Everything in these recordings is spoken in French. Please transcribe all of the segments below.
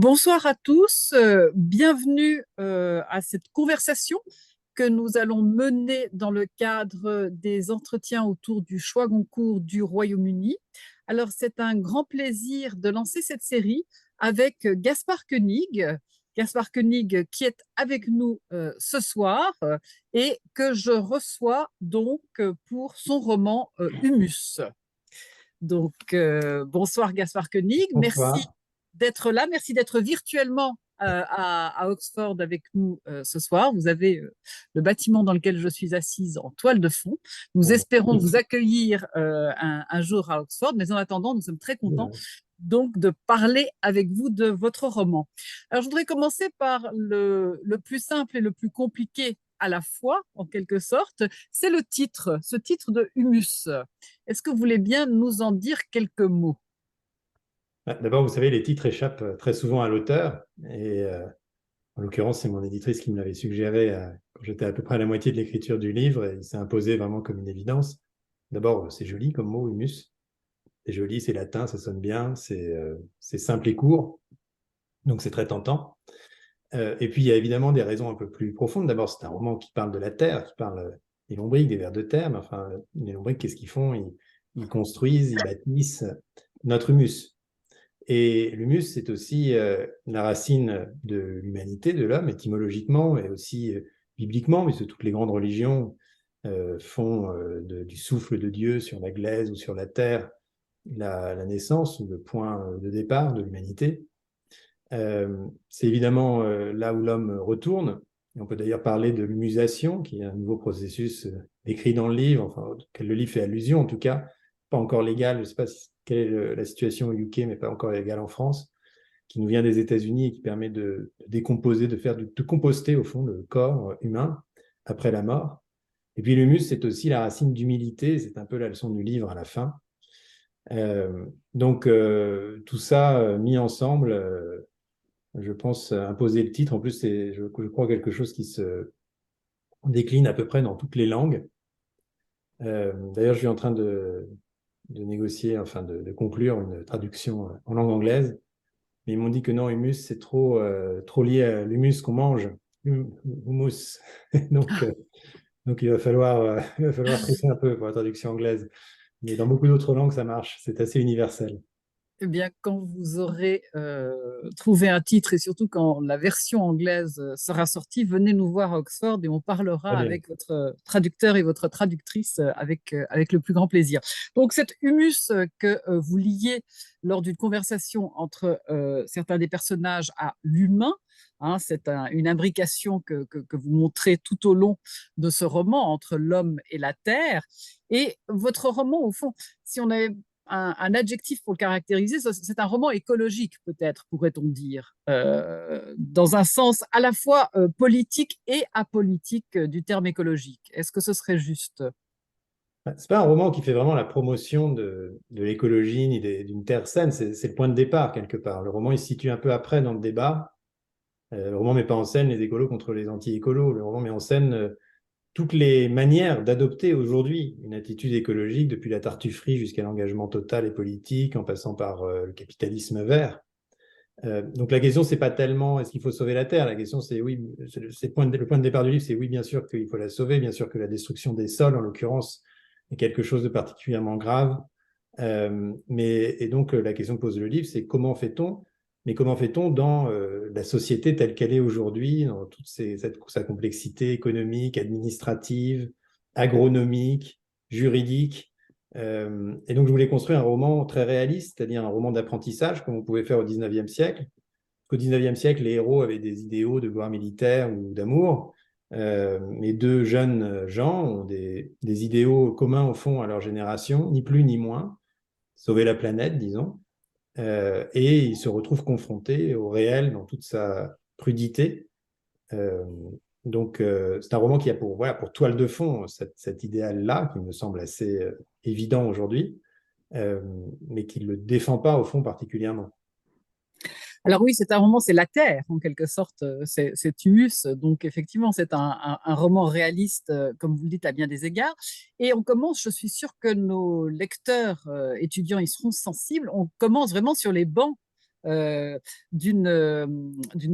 Bonsoir à tous, bienvenue à cette conversation que nous allons mener dans le cadre des entretiens autour du choix Goncourt du Royaume-Uni. Alors, c'est un grand plaisir de lancer cette série avec Gaspard Koenig. Gaspard Koenig qui est avec nous ce soir et que je reçois donc pour son roman Humus. Donc, bonsoir Gaspard Koenig, merci Bonsoir. d'être là, merci d'être virtuellement à Oxford avec nous ce soir. Vous avez le bâtiment dans lequel je suis assise en toile de fond. Nous Bon, bah, espérons vous écoute, accueillir un jour à Oxford, mais en attendant, nous sommes très contents donc de parler avec vous de votre roman. Alors, je voudrais commencer par le plus simple et le plus compliqué à la fois, en quelque sorte, c'est le titre, ce titre de Humus. Est-ce que vous voulez bien nous en dire quelques mots? D'abord, vous savez, les titres échappent très souvent à l'auteur. En l'occurrence, c'est mon éditrice qui me l'avait suggéré quand j'étais à peu près à la moitié de l'écriture du livre. Et il s'est imposé vraiment comme une évidence. D'abord, c'est joli comme mot, humus. C'est joli, c'est latin, ça sonne bien, c'est simple et court. Donc, c'est très tentant. Et puis, il y a évidemment des raisons un peu plus profondes. D'abord, c'est un roman qui parle de la terre, qui parle des lombrics, des vers de terre. Mais enfin, les lombrics, qu'est-ce qu'ils font? Ils construisent, ils bâtissent notre humus. Et l'humus, c'est aussi la racine de l'humanité, de l'homme, étymologiquement, et aussi bibliquement, puisque toutes les grandes religions font du souffle de Dieu sur la glaise ou sur la terre la naissance ou le point de départ de l'humanité. C'est évidemment là où l'homme retourne. Et on peut d'ailleurs parler de l'humusation, qui est un nouveau processus décrit dans le livre, enfin, auquel le livre fait allusion en tout cas, pas encore légal, je ne sais pas quelle est la situation au UK, mais pas encore légale en France, qui nous vient des États-Unis et qui permet de décomposer, de composter au fond le corps humain après la mort. Et puis l'humus, c'est aussi la racine d'humilité, c'est un peu la leçon du livre à la fin. Tout ça mis ensemble, je pense imposer le titre. En plus, c'est, je crois, quelque chose qui se décline à peu près dans toutes les langues. D'ailleurs, je suis en train de négocier, enfin de conclure une traduction en langue anglaise. Mais ils m'ont dit que non, humus, c'est trop lié à l'humus qu'on mange, hummus. Donc, euh, donc il va falloir trisser un peu pour la traduction anglaise. Mais dans beaucoup d'autres langues, ça marche. C'est assez universel. Eh bien, quand vous aurez trouvé un titre et surtout quand la version anglaise sera sortie, venez nous voir à Oxford et on parlera Très bien. avec votre traducteur et votre traductrice avec le plus grand plaisir. Donc, cet humus que vous liez lors d'une conversation entre certains des personnages à l'humain, hein, c'est une imbrication que vous montrez tout au long de ce roman entre l'homme et la terre. Et votre roman, au fond, si on avait un adjectif pour le caractériser, c'est un roman écologique, peut-être, pourrait-on dire, dans un sens à la fois politique et apolitique du terme écologique. Est-ce que ce serait juste? C'est pas un roman qui fait vraiment la promotion de l'écologie ni d'une terre saine. C'est le point de départ, quelque part. Le roman, il se situe un peu après dans le débat. Le roman met pas en scène les écolos contre les anti-écolos. Le roman met en scène toutes les manières d'adopter aujourd'hui une attitude écologique, depuis la tartufferie jusqu'à l'engagement total et politique, en passant par le capitalisme vert. Donc la question, c'est pas tellement est-ce qu'il faut sauver la Terre. La question, c'est oui, le point de départ du livre, c'est oui, bien sûr qu'il faut la sauver, bien sûr que la destruction des sols, en l'occurrence, est quelque chose de particulièrement grave. La question que pose le livre, c'est comment fait-on, mais comment fait-on dans la société telle qu'elle est aujourd'hui, dans sa complexité économique, administrative, agronomique, juridique. Et donc, je voulais construire un roman très réaliste, c'est-à-dire un roman d'apprentissage, comme on pouvait faire au XIXe siècle. Qu'au XIXe siècle, les héros avaient des idéaux de gloire militaire ou d'amour. Les deux jeunes gens ont des idéaux communs au fond à leur génération, ni plus ni moins, sauver la planète, disons. Et ils se retrouvent confrontés au réel dans toute sa crudité. Euh, c'est un roman qui a pour toile de fond cet idéal-là, qui me semble assez évident aujourd'hui, euh, mais qui ne le défend pas au fond particulièrement. Alors oui, c'est un roman, c'est la Terre, en quelque sorte, c'est humus. Donc effectivement, c'est un roman réaliste, comme vous le dites, à bien des égards. Et on commence, je suis sûre que nos lecteurs étudiants y seront sensibles, on commence vraiment sur les bancs d'une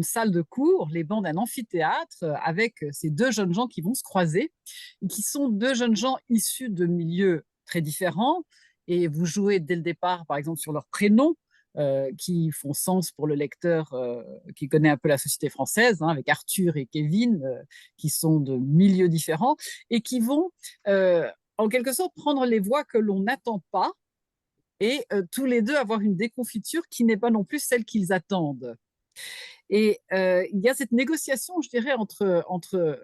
salle de cours, les bancs d'un amphithéâtre, avec ces deux jeunes gens qui vont se croiser, et qui sont deux jeunes gens issus de milieux très différents. Et vous jouez dès le départ, par exemple, sur leurs prénoms, qui font sens pour le lecteur qui connaît un peu la société française, hein, avec Arthur et Kevin, qui sont de milieux différents et qui vont, en quelque sorte, prendre les voies que l'on n'attend pas et tous les deux avoir une déconfiture qui n'est pas non plus celle qu'ils attendent. Et il y a cette négociation, je dirais, entre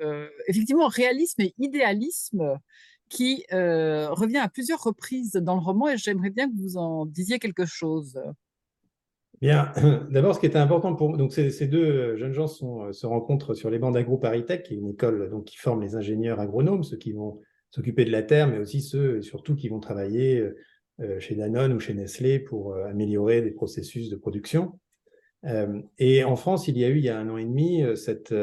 effectivement réalisme et idéalisme qui revient à plusieurs reprises dans le roman et j'aimerais bien que vous en disiez quelque chose. Bien, d'abord, ce qui était important pour donc ces deux jeunes gens se rencontrent sur les bancs d'AgroParisTech, qui est une école donc, qui forme les ingénieurs agronomes, ceux qui vont s'occuper de la terre, mais aussi ceux et surtout qui vont travailler chez Danone ou chez Nestlé pour améliorer des processus de production. Et en France, il y a eu, il y a 1 an et demi, cet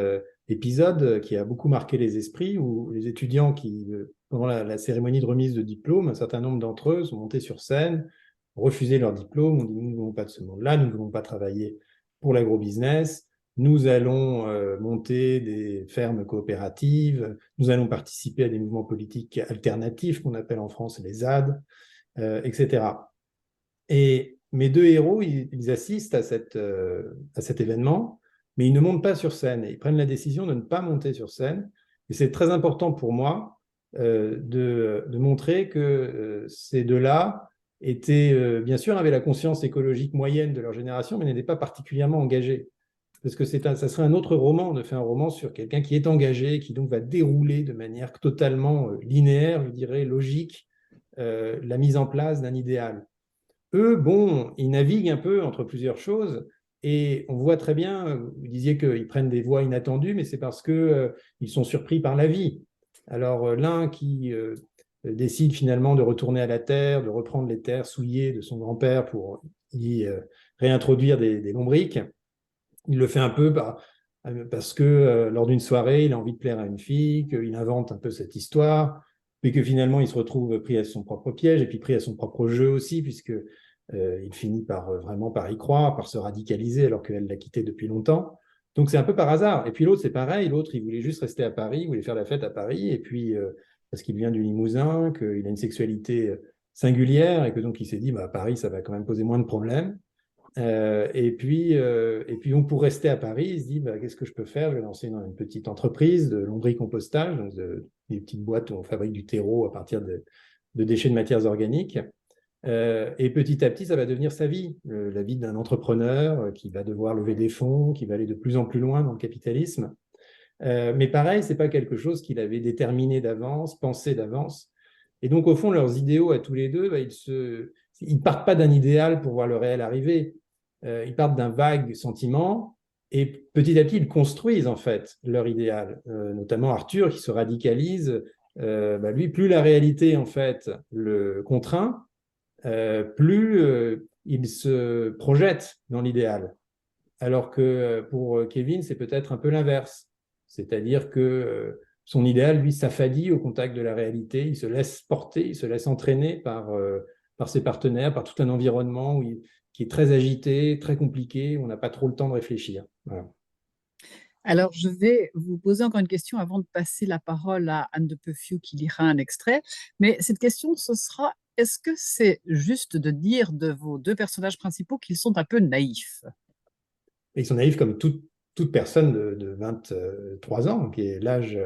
épisode qui a beaucoup marqué les esprits, où les étudiants qui, pendant la cérémonie de remise de diplôme, un certain nombre d'entre eux sont montés sur scène, refusé leur diplôme, ont dit nous ne voulons pas de ce monde-là, nous ne voulons pas travailler pour l'agrobusiness, nous allons monter des fermes coopératives, nous allons participer à des mouvements politiques alternatifs qu'on appelle en France les ZAD, etc. Et mes deux héros, ils assistent à cet événement, mais ils ne montent pas sur scène. Et ils prennent la décision de ne pas monter sur scène. Et c'est très important pour moi de montrer que ces deux-là bien sûr, avaient la conscience écologique moyenne de leur génération, mais n'étaient pas particulièrement engagés. Parce que ça serait un autre roman, de faire un roman sur quelqu'un qui est engagé, qui donc va dérouler de manière totalement linéaire, je dirais, logique, la mise en place d'un idéal. Eux, bon, ils naviguent un peu entre plusieurs choses et on voit très bien, vous disiez qu'ils prennent des voies inattendues, mais c'est parce qu'ils sont surpris par la vie. Alors, l'un qui décide finalement de retourner à la terre, de reprendre les terres souillées de son grand-père pour y réintroduire des lombriques, il le fait un peu parce que lors d'une soirée, il a envie de plaire à une fille, qu'il invente un peu cette histoire, mais que finalement, il se retrouve pris à son propre piège et puis pris à son propre jeu aussi, puisque il finit vraiment par y croire, par se radicaliser alors qu'elle l'a quitté depuis longtemps. Donc c'est un peu par hasard. Et puis l'autre, c'est pareil. L'autre, il voulait juste rester à Paris, il voulait faire la fête à Paris, et puis parce qu'il vient du Limousin, qu'il a une sexualité singulière, et que donc il s'est dit, bah, à Paris, ça va quand même poser moins de problèmes. Et puis donc pour rester à Paris, il se dit bah, qu'est-ce que je peux faire? Je vais lancer une petite entreprise de lombricompostage, donc des petites boîtes où on fabrique du terreau à partir de déchets de matières organiques. Et petit à petit, ça va devenir sa vie, la vie d'un entrepreneur qui va devoir lever des fonds, qui va aller de plus en plus loin dans le capitalisme. Mais pareil, c'est pas quelque chose qu'il avait déterminé d'avance, pensé d'avance. Et donc au fond, leurs idéaux à tous les deux, bah, ils partent pas d'un idéal pour voir le réel arriver. Ils partent d'un vague sentiment et petit à petit, ils construisent en fait leur idéal. Notamment Arthur qui se radicalise. Bah, lui, plus la réalité en fait le contraint, plus il se projette dans l'idéal. Alors que pour Kevin, c'est peut-être un peu l'inverse. C'est-à-dire que son idéal, lui, s'affadit au contact de la réalité. Il se laisse porter, il se laisse entraîner par ses partenaires, par tout un environnement qui est très agité, très compliqué. On n'a pas trop le temps de réfléchir. Voilà. Alors, je vais vous poser encore une question avant de passer la parole à Anne de Peuffieux qui lira un extrait. Mais cette question, ce sera, est-ce que c'est juste de dire de vos deux personnages principaux qu'ils sont un peu naïfs? Et ils sont naïfs comme toute personne de 23 ans, qui est l'âge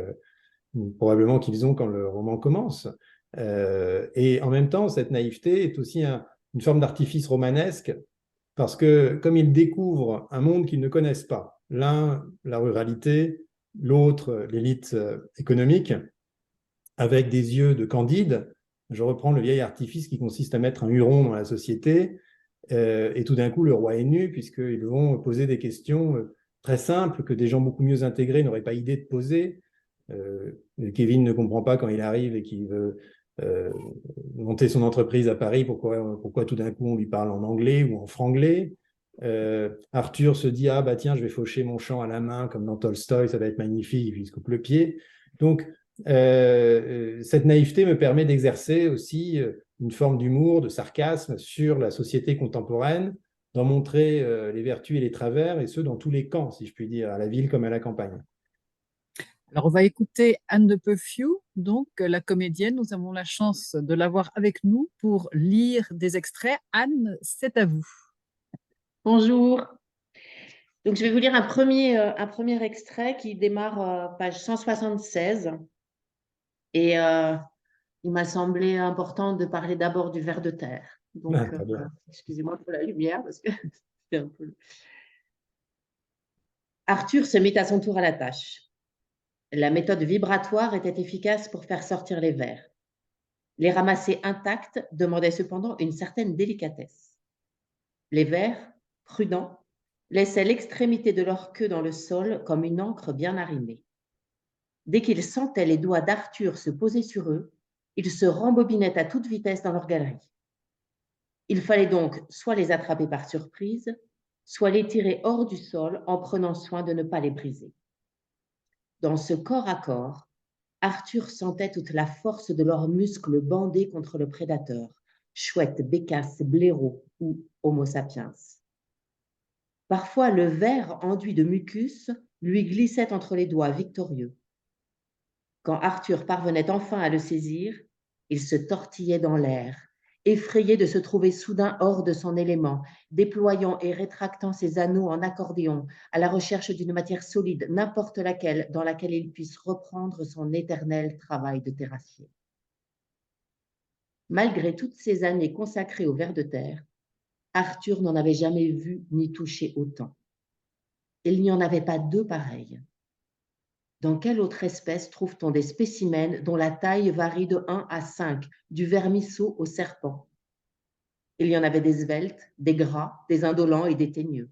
probablement qu'ils ont quand le roman commence. Et en même temps, cette naïveté est aussi une forme d'artifice romanesque, parce que comme ils découvrent un monde qu'ils ne connaissent pas, l'un, la ruralité, l'autre, l'élite économique, avec des yeux de Candide, je reprends le vieil artifice qui consiste à mettre un huron dans la société, et tout d'un coup, le roi est nu, puisqu'ils vont poser des questions très simples que des gens beaucoup mieux intégrés n'auraient pas idée de poser. Kevin ne comprend pas quand il arrive et qu'il veut monter son entreprise à Paris, pourquoi tout d'un coup on lui parle en anglais ou en franglais. Arthur se dit ah bah tiens, je vais faucher mon champ à la main comme dans Tolstoï, ça va être magnifique, il se coupe le pied. Donc cette naïveté me permet d'exercer aussi une forme d'humour, de sarcasme sur la société contemporaine, d'en montrer les vertus et les travers, et ce, dans tous les camps, si je puis dire, à la ville comme à la campagne. Alors, on va écouter Anne de Peuffiou, donc la comédienne. Nous avons la chance de l'avoir avec nous pour lire des extraits. Anne, c'est à vous. Bonjour. Donc, je vais vous lire un premier extrait qui démarre page 176. Et il m'a semblé important de parler d'abord du ver de terre. Donc, Très bien. excusez-moi pour la lumière parce que c'est un peu... Arthur se mit à son tour à la tâche. La méthode vibratoire était efficace pour faire sortir les vers. Les ramasser intacts demandait cependant une certaine délicatesse. Les vers, prudents, laissaient l'extrémité de leur queue dans le sol comme une encre bien arrimée. Dès qu'ils sentaient les doigts d'Arthur se poser sur eux, ils se rembobinaient à toute vitesse dans leur galerie. Il fallait donc soit les attraper par surprise, soit les tirer hors du sol en prenant soin de ne pas les briser. Dans ce corps à corps, Arthur sentait toute la force de leurs muscles bandés contre le prédateur, chouette, bécasse, blaireau ou homo sapiens. Parfois, le ver enduit de mucus lui glissait entre les doigts victorieux. Quand Arthur parvenait enfin à le saisir, il se tortillait dans l'air, effrayé de se trouver soudain hors de son élément, déployant et rétractant ses anneaux en accordéon à la recherche d'une matière solide, n'importe laquelle, dans laquelle il puisse reprendre son éternel travail de terrassier. Malgré toutes ces années consacrées au ver de terre, Arthur n'en avait jamais vu ni touché autant. Il n'y en avait pas deux pareils. Dans quelle autre espèce trouve-t-on des spécimens dont la taille varie de 1 à 5, du vermisseau au serpent? Il y en avait des sveltes, des gras, des indolents et des teigneux.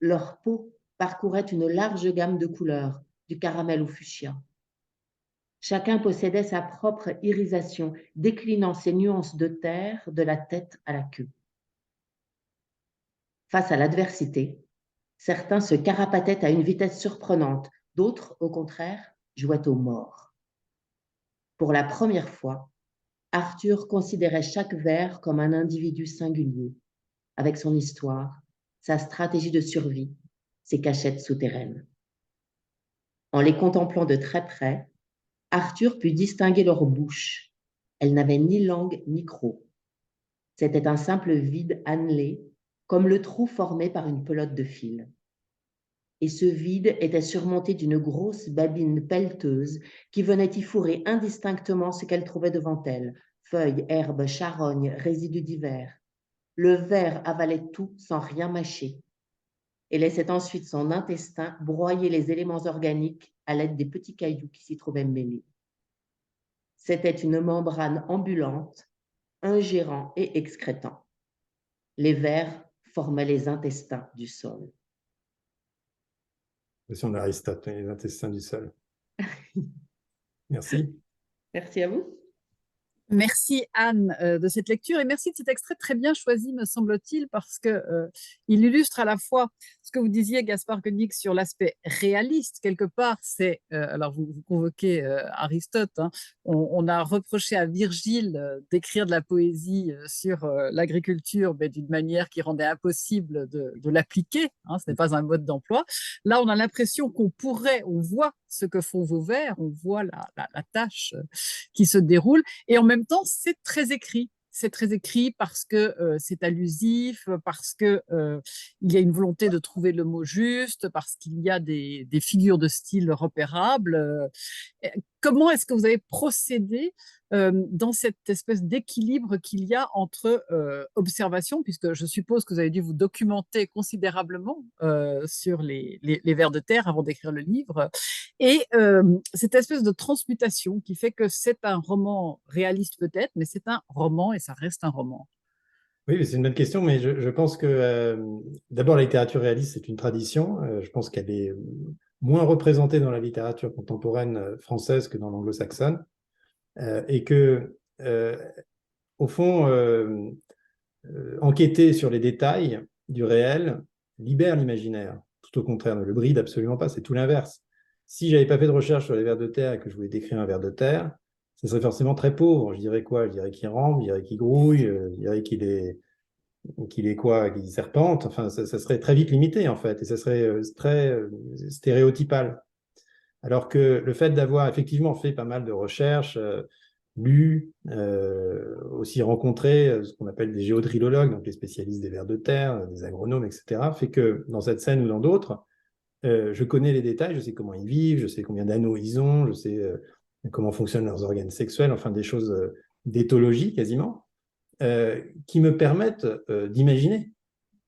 Leur peau parcourait une large gamme de couleurs, du caramel au fuchsia. Chacun possédait sa propre irisation, déclinant ses nuances de terre de la tête à la queue. Face à l'adversité, certains se carapataient à une vitesse surprenante, d'autres, au contraire, jouaient aux morts. Pour la première fois, Arthur considérait chaque ver comme un individu singulier, avec son histoire, sa stratégie de survie, ses cachettes souterraines. En les contemplant de très près, Arthur put distinguer leur bouche. Elle n'avait ni langue ni croc. C'était un simple vide annelé, comme le trou formé par une pelote de fil. Et ce vide était surmonté d'une grosse babine pelleteuse qui venait y fourrer indistinctement ce qu'elle trouvait devant elle, feuilles, herbes, charognes, résidus divers. Le ver avalait tout sans rien mâcher et laissait ensuite son intestin broyer les éléments organiques à l'aide des petits cailloux qui s'y trouvaient mêlés. C'était une membrane ambulante, ingérant et excrétant. Les vers formaient les intestins du sol. Question d'Aristote, les intestins du sol. Merci. Merci à vous. Merci Anne de cette lecture et merci de cet extrait très bien choisi, me semble-t-il, parce que il illustre à la fois ce que vous disiez, Gaspard Koenig, sur l'aspect réaliste. Quelque part, c'est alors vous convoquez Aristote. Hein, on a reproché à Virgile d'écrire de la poésie sur l'agriculture, mais d'une manière qui rendait impossible de l'appliquer. Hein, ce n'est pas un mode d'emploi. Là, on a l'impression qu'on pourrait, on voit ce que font vos vers, on voit la tâche qui se déroule. Et en même temps, c'est très écrit. C'est très écrit parce que c'est allusif, parce que il y a une volonté de trouver le mot juste, parce qu'il y a des figures de style repérables. Comment est-ce que vous avez procédé dans cette espèce d'équilibre qu'il y a entre observation, puisque je suppose que vous avez dû vous documenter considérablement sur les vers de terre avant d'écrire le livre, et cette espèce de transmutation qui fait que c'est un roman réaliste peut-être, mais c'est un roman et ça reste un roman. Oui, c'est une bonne question, mais je pense que d'abord, la littérature réaliste, c'est une tradition. Je pense qu'elle est moins représentée dans la littérature contemporaine française que dans l'anglo-saxonne. Et que, au fond, enquêter sur les détails du réel libère l'imaginaire. Tout au contraire, ne le bride absolument pas, c'est tout l'inverse. Si j'avais pas fait de recherche sur les vers de terre et que je voulais décrire un ver de terre, ce serait forcément très pauvre. Je dirais quoi? Je dirais qu'il rampe, je dirais qu'il grouille, je dirais qu'il est qu'il est quoi, qu'il serpente, enfin, ça serait très vite limité, en fait, et ça serait très stéréotypal. Alors que le fait d'avoir effectivement fait pas mal de recherches, lu, aussi rencontré ce qu'on appelle des géodrillologues, donc les spécialistes des vers de terre, des agronomes, etc., fait que dans cette scène ou dans d'autres, je connais les détails, je sais comment ils vivent, je sais combien d'anneaux ils ont, je sais comment fonctionnent leurs organes sexuels, enfin des choses d'éthologie quasiment, qui me permettent d'imaginer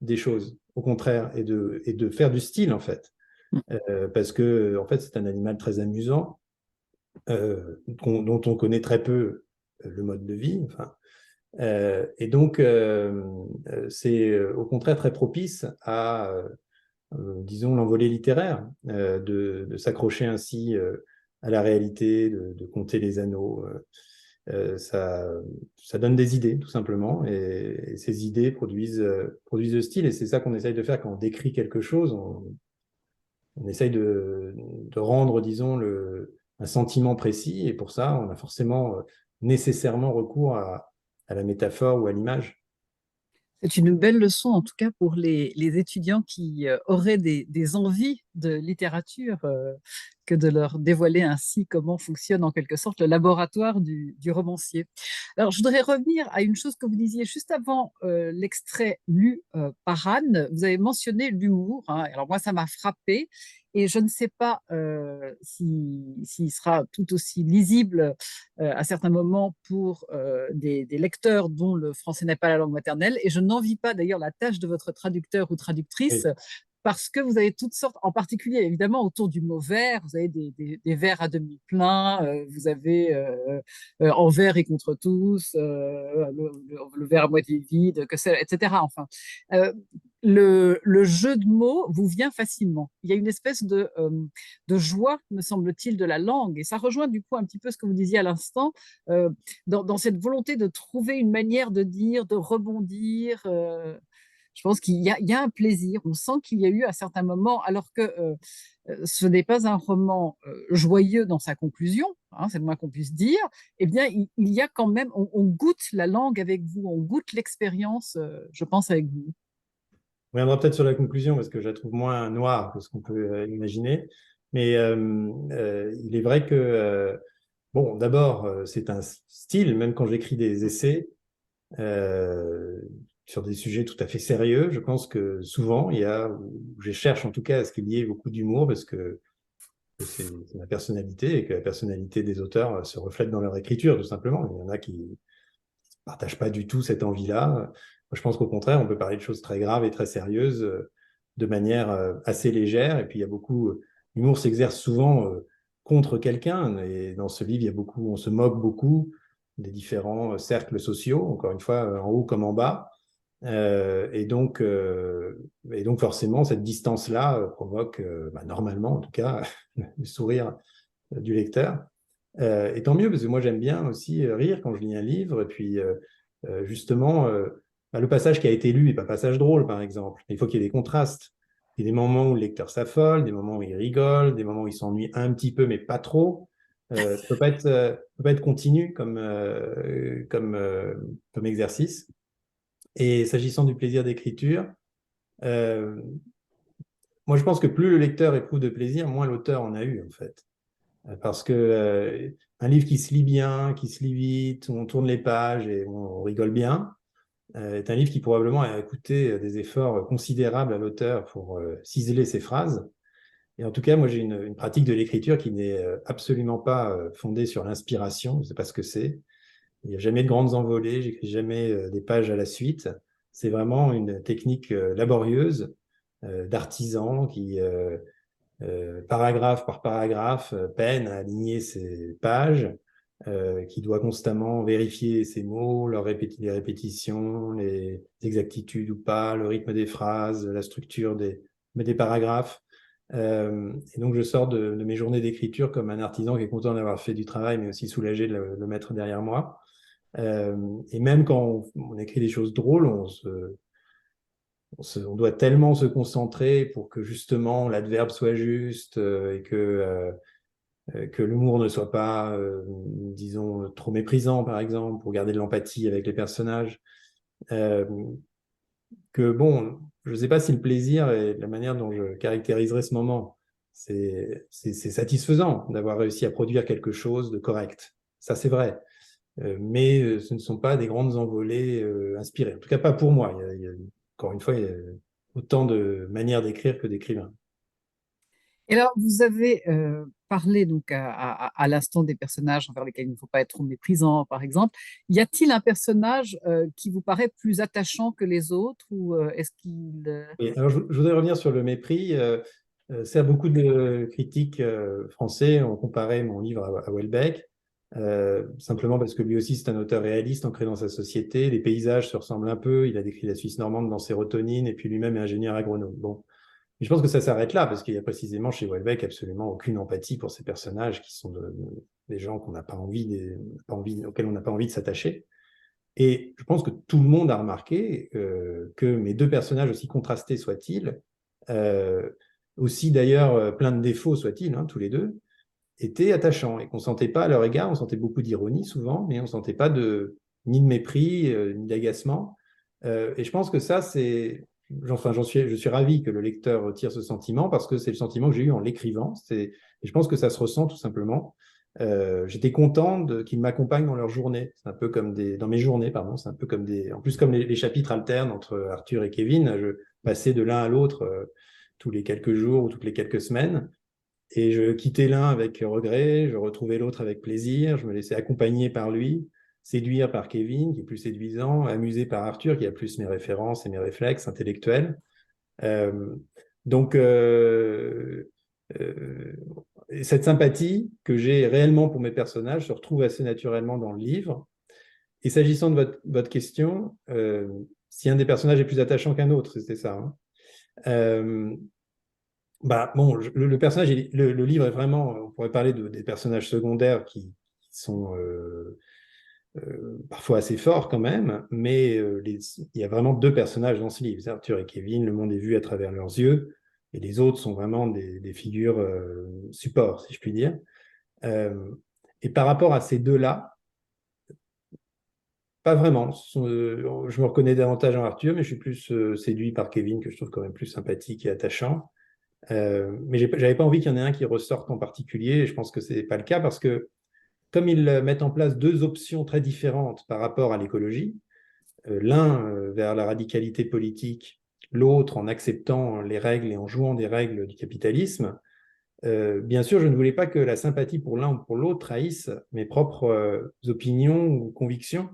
des choses, au contraire, et de faire du style, en fait. Parce que, en fait, c'est un animal très amusant, dont on connaît très peu le mode de vie. Enfin, et donc, c'est au contraire très propice à, disons, l'envolée littéraire, de s'accrocher ainsi à la réalité, de compter les anneaux. Ça donne des idées, tout simplement, et ces idées produisent le style, et c'est ça qu'on essaye de faire quand on décrit quelque chose. On essaye de rendre, disons, un sentiment précis, et pour ça, on a forcément nécessairement recours à la métaphore ou à l'image. C'est une belle leçon, en tout cas, pour les étudiants qui auraient des envies de littérature, que de leur dévoiler ainsi comment fonctionne en quelque sorte le laboratoire du romancier. Alors, je voudrais revenir à une chose que vous disiez juste avant l'extrait lu par Anne. Vous avez mentionné l'humour, hein. Alors moi, ça m'a frappé. Et je ne sais pas s'il sera tout aussi lisible à certains moments pour des lecteurs dont le français n'est pas la langue maternelle. Et je n'envie pas d'ailleurs la tâche de votre traducteur ou traductrice, Oui. parce que vous avez toutes sortes, en particulier évidemment autour du mot verre, vous avez des verres à demi pleins, vous avez en verre et contre tous, le verre à moitié vide, etc. Enfin, euh, le jeu de mots vous vient facilement. Il y a une espèce de joie, me semble-t-il, de la langue, et ça rejoint du coup un petit peu ce que vous disiez à l'instant, dans cette volonté de trouver une manière de dire, de rebondir. Je pense qu'il y a un plaisir. On sent qu'il y a eu à certains moments, alors que ce n'est pas un roman joyeux dans sa conclusion, hein, c'est le moins qu'on puisse dire, eh bien, il y a quand même, on goûte la langue avec vous, on goûte l'expérience, je pense, avec vous. On reviendra peut-être sur la conclusion parce que je la trouve moins noire que ce qu'on peut imaginer. Mais il est vrai que, bon, d'abord, c'est un style, même quand j'écris des essais euh, sur des sujets tout à fait sérieux, je pense que souvent, ou je cherche en tout cas à ce qu'il y ait beaucoup d'humour parce que c'est ma personnalité et que la personnalité des auteurs se reflète dans leur écriture, tout simplement. Il y en a qui ne partagent pas du tout cette envie-là. Moi, je pense qu'au contraire, on peut parler de choses très graves et très sérieuses de manière assez légère. Et puis, il y a beaucoup. L'humour s'exerce souvent contre quelqu'un. Et dans ce livre, il y a beaucoup, on se moque beaucoup des différents cercles sociaux, encore une fois, en haut comme en bas. Et donc, forcément, cette distance-là provoque, normalement en tout cas, le sourire du lecteur. Et tant mieux, parce que moi j'aime bien aussi rire quand je lis un livre. Et puis justement, le passage qui a été lu n'est pas un passage drôle, par exemple. Il faut qu'il y ait des contrastes. Il y a des moments où le lecteur s'affole, des moments où il rigole, des moments où il s'ennuie un petit peu, mais pas trop. Ça ne peut pas être continu comme exercice. Et s'agissant du plaisir d'écriture, euh, moi je pense que plus le lecteur éprouve de plaisir, moins l'auteur en a eu, en fait. Parce que un livre qui se lit bien, qui se lit vite, où on tourne les pages et où on rigole bien, est un livre qui probablement a coûté des efforts considérables à l'auteur pour ciseler ses phrases. Et en tout cas, moi, j'ai une pratique de l'écriture qui n'est absolument pas fondée sur l'inspiration. Je ne sais pas ce que c'est. Il n'y a jamais de grandes envolées. J'écris jamais des pages à la suite. C'est vraiment une technique laborieuse d'artisan qui paragraphe par paragraphe, peine à aligner ses pages, qui doit constamment vérifier ses mots, les répétitions, les exactitudes ou pas, le rythme des phrases, la structure des paragraphes. Et donc, je sors de mes journées d'écriture comme un artisan qui est content d'avoir fait du travail, mais aussi soulagé de le mettre derrière moi. Et même quand on écrit des choses drôles, on doit tellement se concentrer pour que justement l'adverbe soit juste et que l'humour ne soit pas, disons, trop méprisant, par exemple, pour garder de l'empathie avec les personnages. Euh, que, bon, je ne sais pas si le plaisir et la manière dont je caractériserais ce moment, c'est satisfaisant d'avoir réussi à produire quelque chose de correct. Ça, c'est vrai. Mais ce ne sont pas des grandes envolées inspirées. En tout cas, pas pour moi. Encore une fois, il y a autant de manières d'écrire que d'écrivains. Et alors, vous avez parlé donc à l'instant des personnages envers lesquels il ne faut pas être trop méprisant, par exemple. Y a-t-il un personnage qui vous paraît plus attachant que les autres ou est-ce qu'il... Et alors, je voudrais revenir sur le mépris. C'est beaucoup de critiques français ont comparé mon livre à Houellebecq, simplement parce que lui aussi, c'est un auteur réaliste ancré dans sa société. Les paysages se ressemblent un peu. Il a décrit la Suisse normande dans Sérotonine, et puis lui-même est ingénieur agronome. Bon. Mais je pense que ça s'arrête là, parce qu'il y a précisément chez Houellebecq absolument aucune empathie pour ces personnages qui sont des gens qu'on n'a pas envie, auxquels on n'a pas envie de s'attacher. Et je pense que tout le monde a remarqué que mes deux personnages, aussi contrastés soient-ils, aussi d'ailleurs plein de défauts soient-ils, hein, tous les deux, étaient attachants et qu'on ne sentait pas à leur égard, on sentait beaucoup d'ironie souvent, mais on ne sentait pas ni de mépris, ni d'agacement. Et je pense que ça, je suis ravi que le lecteur retire ce sentiment parce que c'est le sentiment que j'ai eu en l'écrivant. Et je pense que ça se ressent tout simplement. J'étais content qu'ils m'accompagnent dans leur journée. C'est un peu comme dans mes journées, pardon. C'est un peu comme en plus comme les chapitres alternent entre Arthur et Kevin. Je passais de l'un à l'autre tous les quelques jours ou toutes les quelques semaines. Et je quittais l'un avec regret, je retrouvais l'autre avec plaisir, je me laissais accompagner par lui, séduire par Kevin, qui est plus séduisant, amusé par Arthur, qui a plus mes références et mes réflexes intellectuels. Euh, donc, cette sympathie que j'ai réellement pour mes personnages se retrouve assez naturellement dans le livre. Et s'agissant de votre question, si un des personnages est plus attachant qu'un autre, c'était ça, hein. Bon, le personnage, le livre est vraiment, on pourrait parler des personnages secondaires qui sont parfois assez forts quand même, mais il y a vraiment deux personnages dans ce livre, Arthur et Kevin, le monde est vu à travers leurs yeux, et les autres sont vraiment des figures support, si je puis dire. Et par rapport à ces deux-là, pas vraiment. Je me reconnais davantage en Arthur, mais je suis plus séduit par Kevin, que je trouve quand même plus sympathique et attachant. Mais j'avais pas envie qu'il y en ait un qui ressorte en particulier, et je pense que c'est pas le cas parce que comme ils mettent en place deux options très différentes par rapport à l'écologie, l'un vers la radicalité politique, l'autre en acceptant les règles et en jouant des règles du capitalisme, bien sûr, je ne voulais pas que la sympathie pour l'un ou pour l'autre trahisse mes propres opinions ou convictions.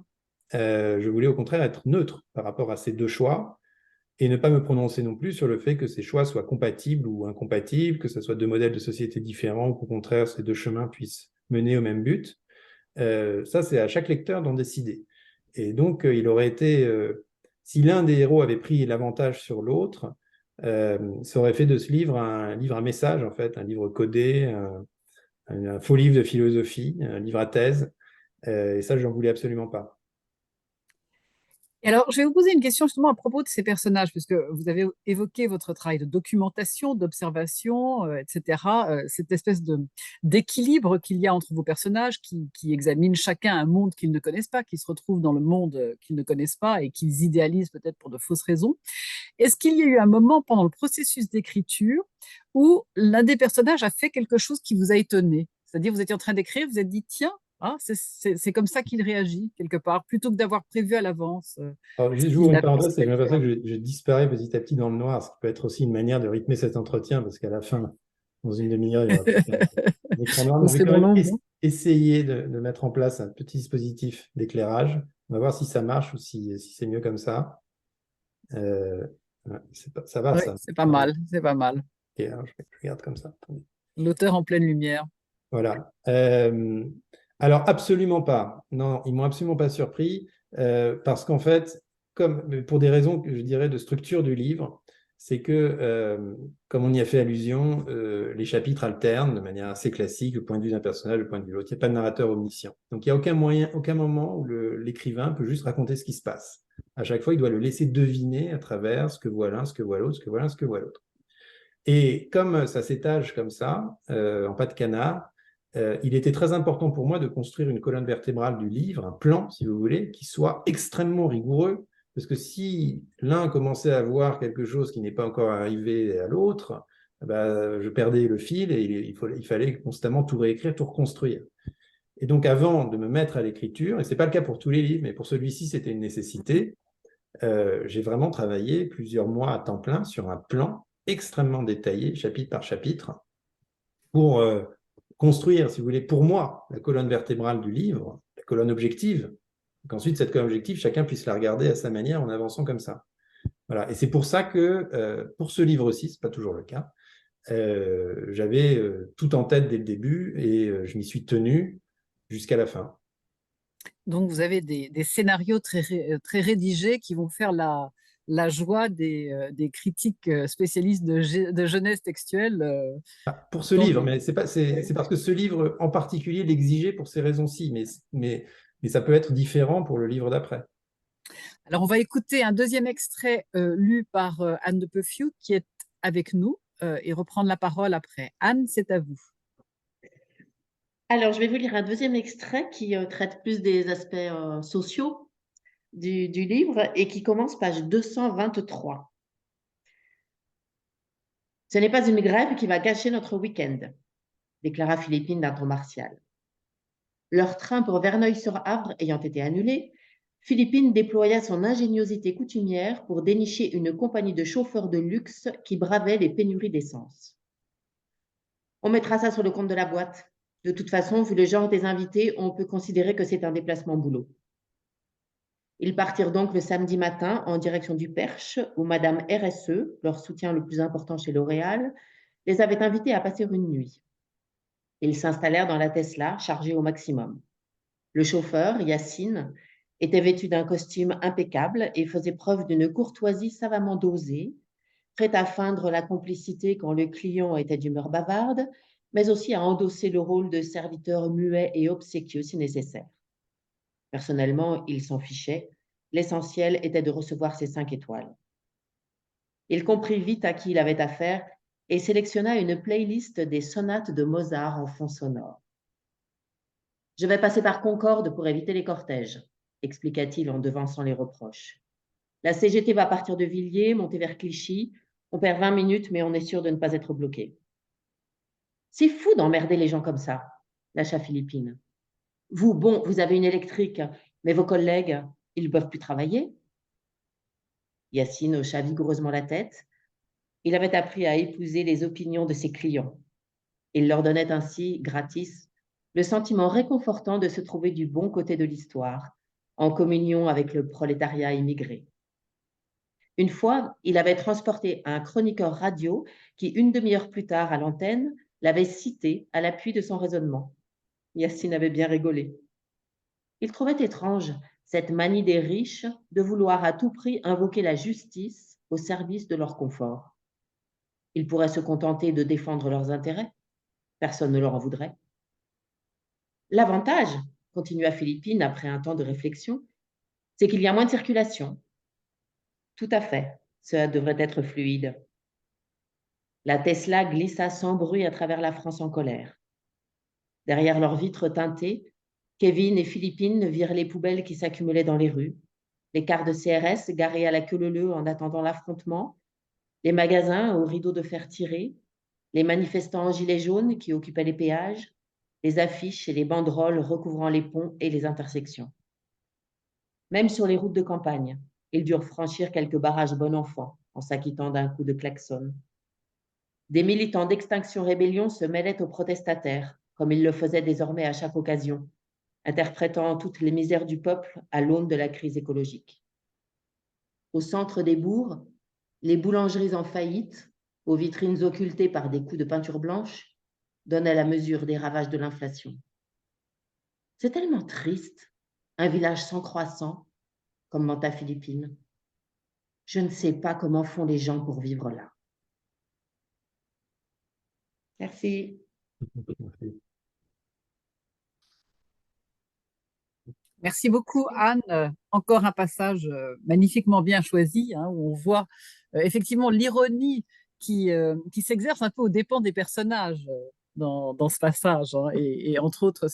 Je voulais au contraire être neutre par rapport à ces deux choix et ne pas me prononcer non plus sur le fait que ces choix soient compatibles ou incompatibles, que ce soit deux modèles de société différents ou qu'au contraire, ces deux chemins puissent mener au même but. Ça, c'est à chaque lecteur d'en décider. Et donc, il aurait été, si l'un des héros avait pris l'avantage sur l'autre, ça aurait fait de ce livre un livre à message, en fait, un livre codé, un faux livre de philosophie, un livre à thèse. Et ça, je n'en voulais absolument pas. Et alors, je vais vous poser une question justement à propos de ces personnages, puisque vous avez évoqué votre travail de documentation, d'observation, etc. Cette espèce d'équilibre qu'il y a entre vos personnages qui examinent chacun un monde qu'ils ne connaissent pas, qui se retrouvent dans le monde qu'ils ne connaissent pas et qu'ils idéalisent peut-être pour de fausses raisons. Est-ce qu'il y a eu un moment pendant le processus d'écriture où l'un des personnages a fait quelque chose qui vous a étonné? C'est-à-dire, vous étiez en train d'écrire, vous êtes dit, tiens, ah, c'est comme ça qu'il réagit quelque part, plutôt que d'avoir prévu à l'avance Alors, ce j'ouvre qu'il une a parenthèse, ce c'est qu'il que j'ai allait l'impression faire. que je disparais petit à petit dans le noir, ce qui peut être aussi une manière de rythmer cet entretien, parce qu'à la fin, dans une demi-heure, il y aura plus qu'un écran noir. On Mais je vais serait quand dans même l'ombre. essayer de mettre en place un petit dispositif d'éclairage. On va voir si ça marche ou si c'est mieux comme ça. Ouais, ça va, Oui, ça. c'est pas mal, c'est pas mal. Ok, alors, je regarde comme ça. Attendez. L'auteur en pleine lumière. Voilà. Alors, absolument pas. Non, ils m'ont absolument pas surpris parce qu'en fait, comme pour des raisons que je dirais de structure du livre, c'est que, comme on y a fait allusion, les chapitres alternent de manière assez classique, le point de vue d'un personnage, le point de vue de l'autre. Il n'y a pas de narrateur omniscient. Donc, il n'y a aucun moyen, aucun moment où l'écrivain peut juste raconter ce qui se passe. À chaque fois, il doit le laisser deviner à travers ce que voit l'un, ce que voit l'autre, ce que voit l'un, ce que voit l'autre. Et comme ça s'étage comme ça, en pas de canard, il était très important pour moi de construire une colonne vertébrale du livre, un plan, si vous voulez, qui soit extrêmement rigoureux Parce que si l'un commençait à voir quelque chose qui n'est pas encore arrivé à l'autre, je perdais le fil et il fallait constamment tout réécrire, tout reconstruire. Et donc, avant de me mettre à l'écriture, et ce n'est pas le cas pour tous les livres, mais pour celui-ci, c'était une nécessité, j'ai vraiment travaillé plusieurs mois à temps plein sur un plan extrêmement détaillé, chapitre par chapitre, pour construire, si vous voulez, pour moi, la colonne vertébrale du livre, la colonne objective, et qu'ensuite, cette colonne objective, chacun puisse la regarder à sa manière en avançant comme ça. Voilà. Et c'est pour ça que, pour ce livre-ci, ce n'est pas toujours le cas, j'avais tout en tête dès le début et je m'y suis tenu jusqu'à la fin. Donc, vous avez des scénarios très rédigés qui vont faire la joie des critiques spécialistes de jeunesse textuelle. Pour ce livre, mais c'est parce que ce livre en particulier l'exigeait pour ces raisons-ci, mais ça peut être différent pour le livre d'après. Alors, on va écouter un deuxième extrait lu par Anne de Peuffiou, qui est avec nous, et reprendre la parole après. Anne, c'est à vous. Alors, je vais vous lire un deuxième extrait qui traite plus des aspects sociaux du livre et qui commence page 223. Ce n'est pas une grève qui va gâcher notre week-end, déclara Philippine d'un ton martial. Leur train pour Verneuil-sur-Avre ayant été annulé, Philippine déploya son ingéniosité coutumière pour dénicher une compagnie de chauffeurs de luxe qui bravaient les pénuries d'essence. On mettra ça sur le compte de la boîte. De toute façon, vu le genre des invités, on peut considérer que c'est un déplacement boulot. Ils partirent donc le samedi matin en direction du Perche, où Madame RSE, leur soutien le plus important chez L'Oréal, les avait invités à passer une nuit. Ils s'installèrent dans la Tesla, chargée au maximum. Le chauffeur, Yacine, était vêtu d'un costume impeccable et faisait preuve d'une courtoisie savamment dosée, prêt à feindre la complicité quand le client était d'humeur bavarde, mais aussi à endosser le rôle de serviteur muet et obséquieux si nécessaire. Personnellement, il s'en fichait. L'essentiel était de recevoir ses 5 étoiles. Il comprit vite à qui il avait affaire et sélectionna une playlist des sonates de Mozart en fond sonore. « Je vais passer par Concorde pour éviter les cortèges », expliqua-t-il en devançant les reproches. « La CGT va partir de Villiers, monter vers Clichy. On perd 20 minutes, mais on est sûr de ne pas être bloqué. » « C'est fou d'emmerder les gens comme ça, » lâcha Philippine. « Vous, bon, vous avez une électrique, mais vos collègues, ils ne peuvent plus travailler. » Yacine hocha vigoureusement la tête. Il avait appris à épouser les opinions de ses clients. Il leur donnait ainsi, gratis, le sentiment réconfortant de se trouver du bon côté de l'histoire, en communion avec le prolétariat immigré. Une fois, il avait transporté un chroniqueur radio qui, une demi-heure plus tard à l'antenne, l'avait cité à l'appui de son raisonnement. Yacine avait bien rigolé. Il trouvait étrange cette manie des riches de vouloir à tout prix invoquer la justice au service de leur confort. Ils pourraient se contenter de défendre leurs intérêts. Personne ne leur en voudrait. L'avantage, continua Philippine après un temps de réflexion, c'est qu'il y a moins de circulation. Tout à fait, cela devrait être fluide. La Tesla glissa sans bruit à travers la France en colère. Derrière leurs vitres teintées, Kevin et Philippine virent les poubelles qui s'accumulaient dans les rues, les cars de CRS garés à la queue leu-leu en attendant l'affrontement, les magasins aux rideaux de fer tirés, les manifestants en gilets jaunes qui occupaient les péages, les affiches et les banderoles recouvrant les ponts et les intersections. Même sur les routes de campagne, ils durent franchir quelques barrages bon enfant en s'acquittant d'un coup de klaxon. Des militants d'Extinction Rébellion se mêlaient aux protestataires, comme ils le faisaient désormais à chaque occasion, interprétant toutes les misères du peuple à l'aune de la crise écologique. Au centre des bourgs, les boulangeries en faillite, aux vitrines occultées par des coups de peinture blanche, donnaient la mesure des ravages de l'inflation. C'est tellement triste, un village sans croissant, commenta Philippine. Je ne sais pas comment font les gens pour vivre là. Merci. Merci beaucoup, Anne. Encore un passage magnifiquement bien choisi, hein, où on voit effectivement l'ironie qui s'exerce un peu aux dépens des personnages dans ce passage, hein, et entre autres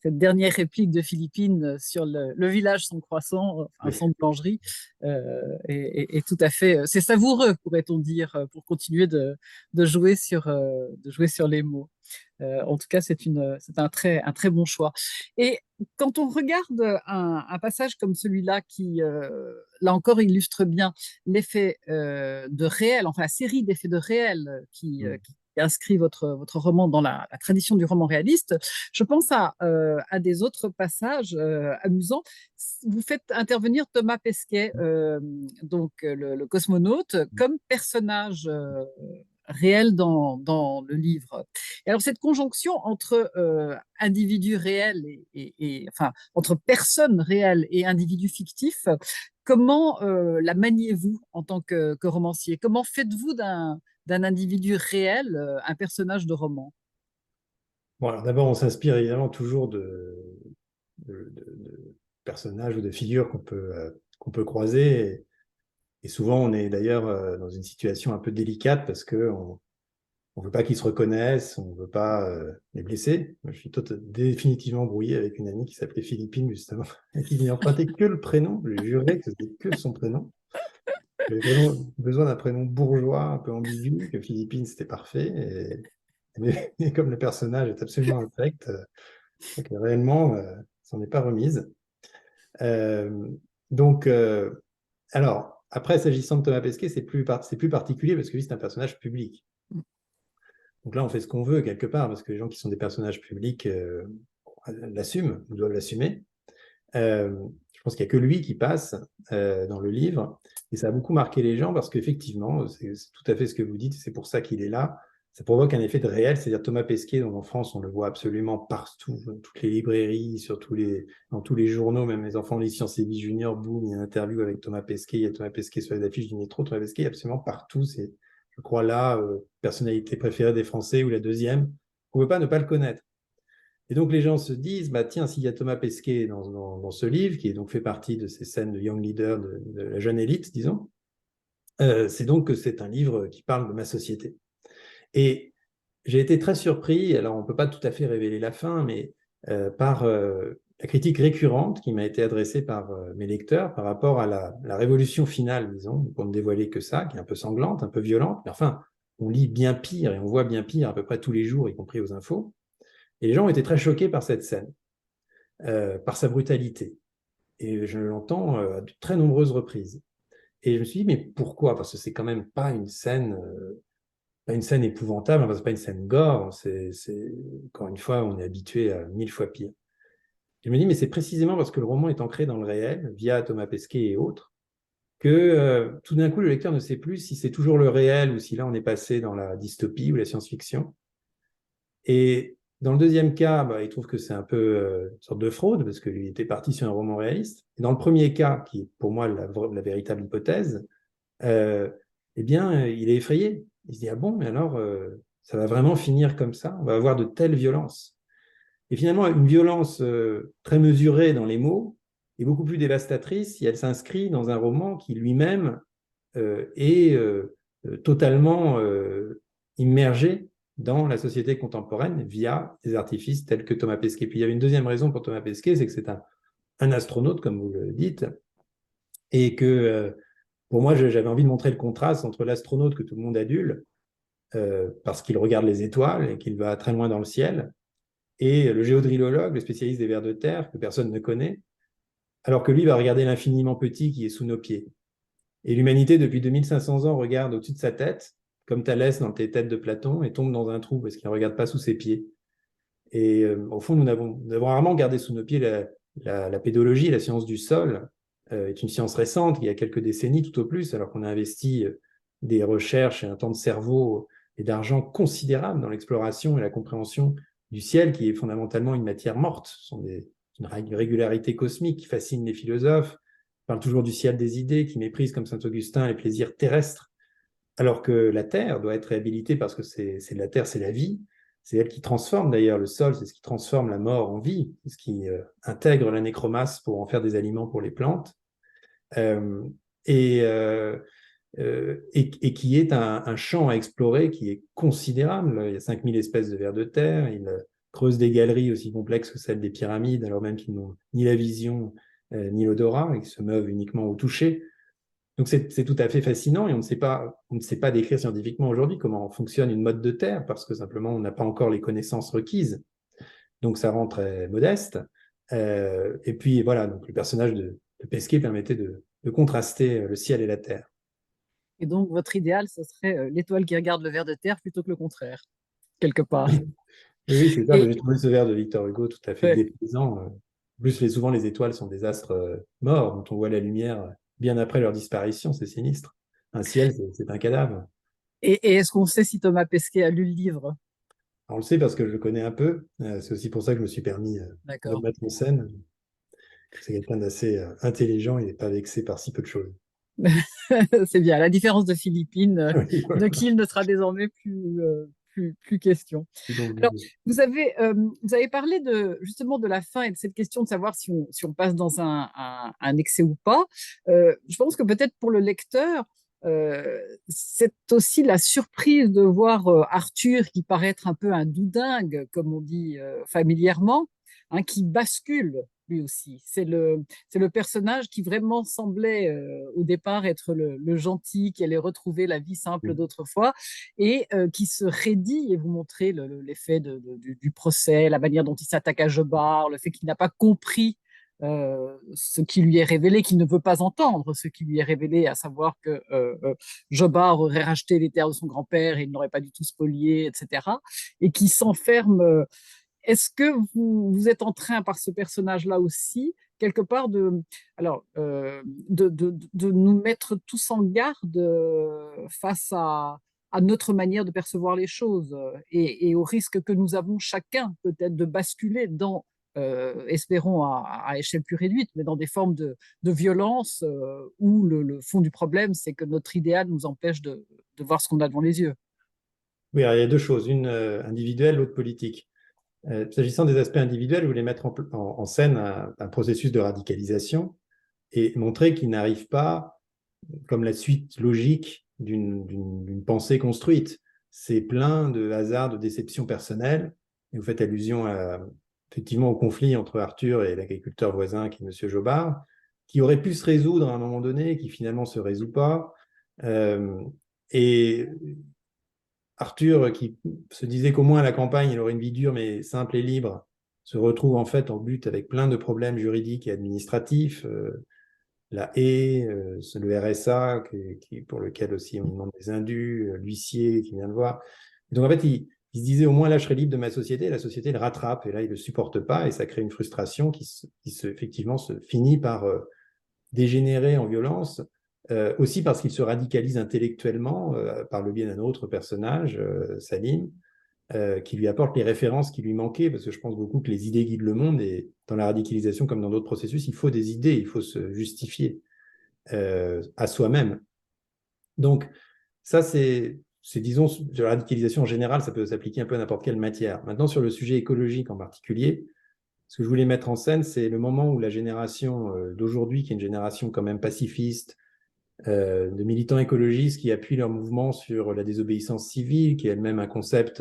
cette dernière réplique de Philippine sur le village sans croissant, enfin, Oui. sans boulangerie, est tout à fait, c'est savoureux, pourrait-on dire, pour continuer de jouer sur les mots. En tout cas, c'est un très bon choix. Et quand on regarde un passage comme celui-là qui, là encore, illustre bien l'effet de réel, enfin la série d'effets de réel qui inscrit votre roman dans la tradition du roman réaliste, je pense à des autres passages amusants. Vous faites intervenir Thomas Pesquet, donc le cosmonaute, comme personnage réel dans le livre. Et alors, cette conjonction entre individus réels enfin, entre personnes réelles et individus fictifs, comment la maniez-vous en tant que romancier? Comment faites-vous d'un individu réel un personnage de roman? Bon, alors d'abord, on s'inspire évidemment toujours de personnages ou de figures qu'on peut croiser. Et souvent, on est d'ailleurs dans une situation un peu délicate parce qu'on ne veut pas qu'ils se reconnaissent, on ne veut pas les blesser. Moi, je suis définitivement brouillé avec une amie qui s'appelait Philippine, justement, et qui n'empruntait que le prénom. Je lui jurais que c'était que son prénom. J'avais vraiment besoin d'un prénom bourgeois, un peu ambigu, que Philippine, c'était parfait. Mais comme le personnage est absolument infect, que réellement, s'en est pas remise. Euh, donc, alors, après, s'agissant de Thomas Pesquet, c'est plus particulier parce que lui, c'est un personnage public. Donc là, on fait ce qu'on veut quelque part parce que les gens qui sont des personnages publics l'assument, ou doivent l'assumer. Je pense qu'il n'y a que lui qui passe dans le livre. Et ça a beaucoup marqué les gens parce qu'effectivement, c'est tout à fait ce que vous dites, c'est pour ça qu'il est là. Ça provoque un effet de réel, c'est-à-dire Thomas Pesquet, dont en France, on le voit absolument partout, dans toutes les librairies, dans tous les journaux, même les enfants des Sciences et Vie Junior, boum, il y a une interview avec Thomas Pesquet, il y a Thomas Pesquet sur les affiches du métro, Thomas Pesquet est absolument partout. C'est, je crois, la personnalité préférée des Français ou la deuxième. On ne peut pas ne pas le connaître. Et donc, les gens se disent, bah, tiens, s'il y a Thomas Pesquet dans ce livre, qui est donc fait partie de ces scènes de Young Leader, de la jeune élite, disons, c'est donc que c'est un livre qui parle de ma société. Et j'ai été très surpris, alors on ne peut pas tout à fait révéler la fin, mais par la critique récurrente qui m'a été adressée par mes lecteurs par rapport à la révolution finale, disons, pour ne dévoiler que ça, qui est un peu sanglante, un peu violente, mais enfin, on lit bien pire et on voit bien pire à peu près tous les jours, y compris aux infos. Et les gens ont été très choqués par cette scène, par sa brutalité. Et je l'entends à de très nombreuses reprises. Et je me suis dit, mais pourquoi? Parce que c'est quand même pas une scène épouvantable, c'est pas une scène gore. Encore une fois, on est habitué à 1000 fois pire. Je me dis, mais c'est précisément parce que le roman est ancré dans le réel, via Thomas Pesquet et autres, que tout d'un coup, le lecteur ne sait plus si c'est toujours le réel ou si là, on est passé dans la dystopie ou la science-fiction. Et dans le deuxième cas, bah, il trouve que c'est un peu une sorte de fraude, parce qu'il était parti sur un roman réaliste. Et dans le premier cas, qui est pour moi la véritable hypothèse, eh bien, il est effrayé. Il se dit, ah bon, mais alors, ça va vraiment finir comme ça? On va avoir de telles violences. Et finalement, une violence très mesurée dans les mots est beaucoup plus dévastatrice si elle s'inscrit dans un roman qui lui-même est totalement immergé dans la société contemporaine via des artifices tels que Thomas Pesquet. Puis il y avait une deuxième raison pour Thomas Pesquet, c'est que c'est un astronaute, comme vous le dites, et que pour moi, j'avais envie de montrer le contraste entre l'astronaute que tout le monde adule, parce qu'il regarde les étoiles et qu'il va très loin dans le ciel, et le géodrillologue, le spécialiste des vers de terre, que personne ne connaît, alors que lui va regarder l'infiniment petit qui est sous nos pieds. Et l'humanité, depuis 2500 ans, regarde au-dessus de sa tête, comme Thalès dans les têtes de Platon, et tombe dans un trou parce qu'il ne regarde pas sous ses pieds. Et au fond, nous avons rarement gardé sous nos pieds la pédologie, la science du sol, est une science récente, il y a quelques décennies tout au plus, alors qu'on a investi des recherches et un temps de cerveau et d'argent considérable dans l'exploration et la compréhension du ciel, qui est fondamentalement une matière morte. Ce sont une régularité cosmique qui fascine les philosophes. On parle toujours du ciel des idées, qui méprise, comme Saint-Augustin, les plaisirs terrestres, alors que la Terre doit être réhabilitée parce que la Terre, c'est la vie. C'est elle qui transforme d'ailleurs le sol, c'est ce qui transforme la mort en vie, c'est ce qui intègre la nécromasse pour en faire des aliments pour les plantes, euh, et, euh, et qui est un champ à explorer qui est considérable. Il y a 5000 espèces de vers de terre, il creusent des galeries aussi complexes que celles des pyramides, alors même qu'ils n'ont ni la vision ni l'odorat, et qui se meuvent uniquement au toucher. Donc c'est tout à fait fascinant, et on ne sait pas décrire scientifiquement aujourd'hui comment fonctionne une motte de terre, parce que simplement on n'a pas encore les connaissances requises. Donc ça rend très modeste. Et puis voilà, donc le personnage de Pesquet permettait de contraster le ciel et la terre. Et donc, votre idéal, ce serait l'étoile qui regarde le ver de terre plutôt que le contraire, quelque part. Oui, oui, c'est ça. Et J'ai trouvé ce vers de Victor Hugo tout à fait ouais, déplaisant. En plus, souvent, les étoiles sont des astres morts, dont on voit la lumière bien après leur disparition. C'est sinistre. Un ciel, c'est un cadavre. et est-ce qu'on sait si Thomas Pesquet a lu le livre? On le sait parce que je le connais un peu. C'est aussi pour ça que je me suis permis de le D'accord. mettre en scène. C'est quelqu'un d'assez intelligent. Il n'est pas vexé par si peu de choses. C'est bien. À la différence de Philippines, Oui, voilà. de qui il ne sera désormais plus question. Alors, vous avez parlé justement de la fin et de cette question de savoir si on passe dans un excès ou pas. Je pense que peut-être pour le lecteur, c'est aussi la surprise de voir Arthur, qui paraît être un peu un doudingue, comme on dit familièrement, hein, qui bascule lui aussi. C'est le personnage qui vraiment semblait au départ être le gentil, qui allait retrouver la vie simple d'autrefois, et qui se raidit, et vous montrez l'effet du procès, la manière dont il s'attaque à Jobard, le fait qu'il n'a pas compris ce qui lui est révélé, qu'il ne veut pas entendre ce qui lui est révélé, à savoir que Jobard aurait racheté les terres de son grand-père et il n'aurait pas du tout spolié, etc. Et qui s'enferme. Est-ce que vous êtes en train, par ce personnage-là aussi, quelque part, de nous mettre tous en garde face à notre manière de percevoir les choses et au risque que nous avons chacun peut-être de basculer dans, espérons à échelle plus réduite, mais dans des formes de violence où le fond du problème, c'est que notre idéal nous empêche de voir ce qu'on a devant les yeux. Oui, alors il y a deux choses, une individuelle, l'autre politique. S'agissant des aspects individuels, je voulais mettre en scène un processus de radicalisation et montrer qu'il n'arrive pas comme la suite logique d'une pensée construite. C'est plein de hasards, de déceptions personnelles. Et vous faites allusion effectivement au conflit entre Arthur et l'agriculteur voisin qui est M. Jobard, qui aurait pu se résoudre à un moment donné, qui finalement ne se résout pas. Et Arthur, qui se disait qu'au moins à la campagne, il aurait une vie dure mais simple et libre, se retrouve en fait en but avec plein de problèmes juridiques et administratifs, la haie, le RSA, pour lequel aussi on demande des indus, l'huissier qui vient de voir. Et donc en fait, il se disait au moins là, je serai libre de ma société, et la société le rattrape, et là, il ne le supporte pas, et ça crée une frustration effectivement se finit par dégénérer en violence, aussi parce qu'il se radicalise intellectuellement par le biais d'un autre personnage, Salim, qui lui apporte les références qui lui manquaient, parce que je pense beaucoup que les idées guident le monde, et dans la radicalisation, comme dans d'autres processus, il faut des idées, il faut se justifier à soi-même. Donc, ça, disons, de la radicalisation en général, ça peut s'appliquer un peu à n'importe quelle matière. Maintenant, sur le sujet écologique en particulier, ce que je voulais mettre en scène, c'est le moment où la génération d'aujourd'hui, qui est une génération quand même pacifiste, de militants écologistes qui appuient leur mouvement sur la désobéissance civile, qui est elle-même un concept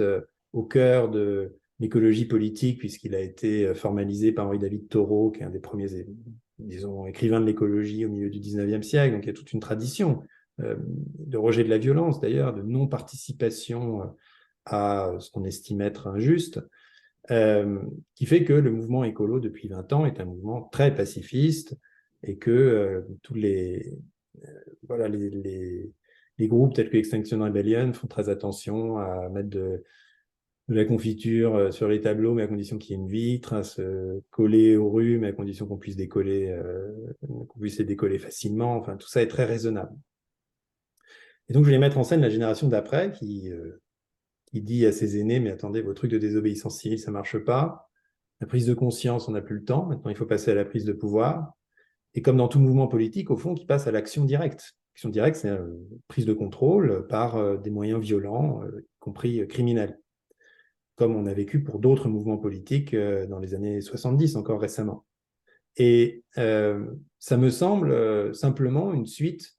au cœur de l'écologie politique, puisqu'il a été formalisé par Henri-David Thoreau, qui est un des premiers, disons, écrivains de l'écologie au milieu du 19e siècle. Donc il y a toute une tradition de rejet de la violence, d'ailleurs, de non-participation à ce qu'on estime être injuste, qui fait que le mouvement écolo, depuis 20 ans, est un mouvement très pacifiste, et que tous voilà, les groupes tels que Extinction Rebellion font très attention à mettre de la confiture sur les tableaux, mais à condition qu'il y ait une vitre, à se coller aux rues, mais à condition qu'on puisse qu'on puisse les décoller facilement. Enfin, tout ça est très raisonnable. Et donc, je voulais mettre en scène la génération d'après qui dit à ses aînés, mais attendez, vos trucs de désobéissance civile, ça ne marche pas. La prise de conscience, on n'a plus le temps. Maintenant, il faut passer à la prise de pouvoir. Et comme dans tout mouvement politique, au fond, qui passe à l'action directe. L'action directe, c'est une prise de contrôle par des moyens violents, y compris criminels, comme on a vécu pour d'autres mouvements politiques dans les années 70, encore récemment. Et ça me semble simplement une suite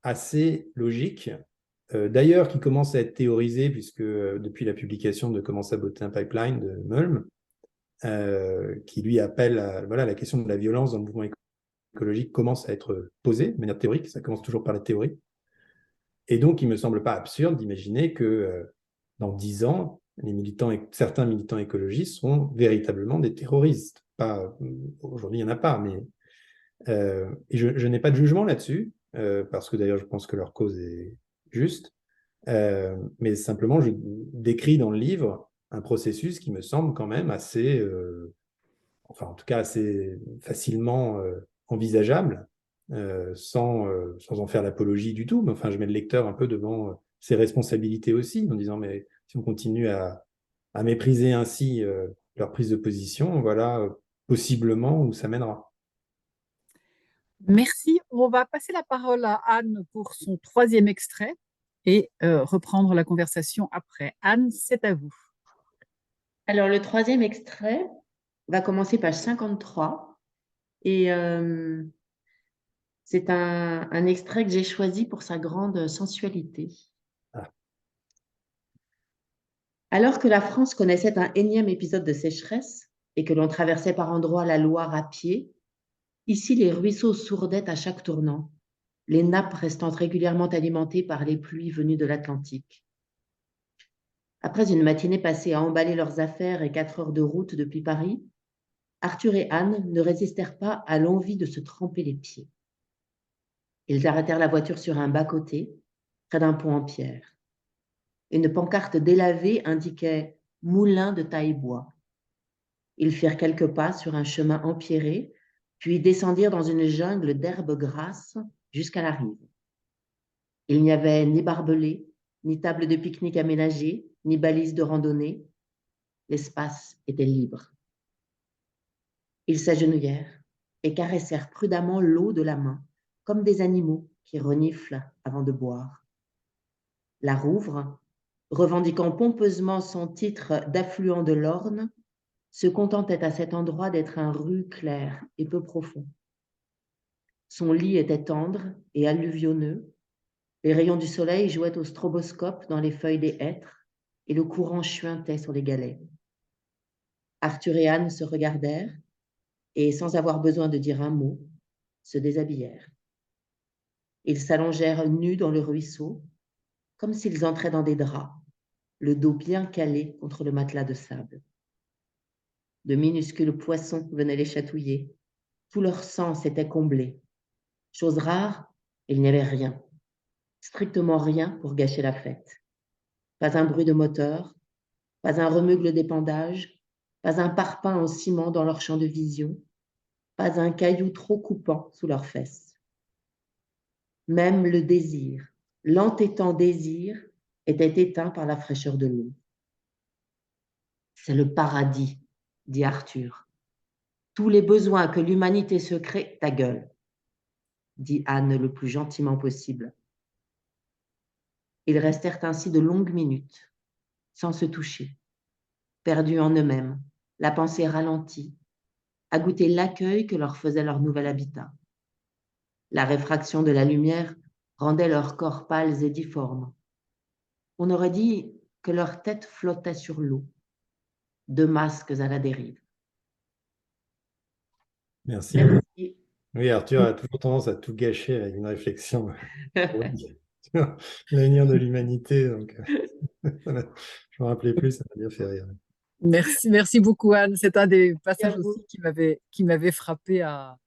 assez logique d'ailleurs qui commence à être théorisé, puisque depuis la publication de Comment saboter un pipeline de Mulm, qui lui appelle à voilà, la question de la violence dans le mouvement écologique commence à être posée de manière théorique, ça commence toujours par la théorie. Et donc, il ne me semble pas absurde d'imaginer que dans 10 ans, certains militants écologistes seront véritablement des terroristes. Aujourd'hui, il n'y en a pas, mais et je n'ai pas de jugement là-dessus, parce que d'ailleurs, je pense que leur cause est juste. Mais simplement, je décris dans le livre un processus qui me semble quand même assez, enfin en tout cas assez facilement envisageable, sans en faire l'apologie du tout. Mais enfin, je mets le lecteur un peu devant ses responsabilités aussi, en disant, mais si on continue à mépriser ainsi leur prise de position, voilà possiblement où ça mènera. Merci. On va passer la parole à Anne pour son troisième extrait et reprendre la conversation après. Anne, c'est à vous. Alors, le troisième extrait va commencer page 53 et c'est un extrait que j'ai choisi pour sa grande sensualité. Ah. Alors que la France connaissait un énième épisode de sécheresse et que l'on traversait par endroits la Loire à pied, ici les ruisseaux sourdaient à chaque tournant, les nappes restant régulièrement alimentées par les pluies venues de l'Atlantique. Après une matinée passée à emballer leurs affaires et 4 heures de route depuis Paris, Arthur et Anne ne résistèrent pas à l'envie de se tremper les pieds. Ils arrêtèrent la voiture sur un bas-côté, près d'un pont en pierre. Une pancarte délavée indiquait « Moulin de taille-bois ». Ils firent quelques pas sur un chemin empierré, puis descendirent dans une jungle d'herbes grasses jusqu'à la rive. Il n'y avait ni barbelés, ni table de pique-nique aménagée, ni balises de randonnée. L'espace était libre. Ils s'agenouillèrent et caressèrent prudemment l'eau de la main, comme des animaux qui reniflent avant de boire. La Rouvre, revendiquant pompeusement son titre d'affluent de l'Orne, se contentait à cet endroit d'être un ru clair et peu profond. Son lit était tendre et alluvionneux, les rayons du soleil jouaient au stroboscope dans les feuilles des hêtres et le courant chuintait sur les galets. Arthur et Anne se regardèrent et, sans avoir besoin de dire un mot, se déshabillèrent. Ils s'allongèrent nus dans le ruisseau, comme s'ils entraient dans des draps, le dos bien calé contre le matelas de sable. De minuscules poissons venaient les chatouiller. Tout leur sang s'était comblé. Chose rare, il n'y avait rien, strictement rien pour gâcher la fête. Pas un bruit de moteur, pas un remeugle d'épandage, pas un parpaing en ciment dans leur champ de vision, pas un caillou trop coupant sous leurs fesses. Même le désir, l'entêtant désir, était éteint par la fraîcheur de l'eau. C'est le paradis, dit Arthur. Tous les besoins que l'humanité se crée, ta gueule, dit Anne le plus gentiment possible. Ils restèrent ainsi de longues minutes, sans se toucher, perdus en eux-mêmes, la pensée ralentie, à goûter l'accueil que leur faisait leur nouvel habitat. La réfraction de la lumière rendait leurs corps pâles et difformes. On aurait dit que leur tête flottait sur l'eau, deux masques à la dérive. Merci. Merci. Oui, Arthur a toujours tendance à tout gâcher avec une réflexion sur l'avenir de l'humanité. Donc, je me rappelais plus, ça m'a bien fait rire. Merci beaucoup Anne. C'est un des passages À vous. aussi qui m'avait frappé à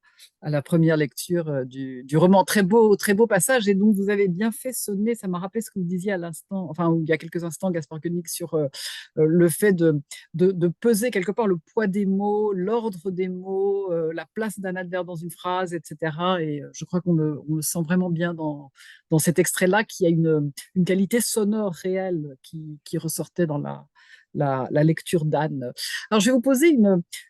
la première lecture du roman. Très beau passage et dont vous avez bien fait sonner. Ça m'a rappelé ce que vous disiez à l'instant, enfin il y a quelques instants, Gaspard Koenig, sur le fait de peser quelque part le poids des mots, l'ordre des mots, la place d'un adverbe dans une phrase, etc. Et je crois qu'on le sent vraiment bien dans cet extrait-là, qui a une qualité sonore réelle qui ressortait dans la lecture d'Anne. Alors, je vais vous poser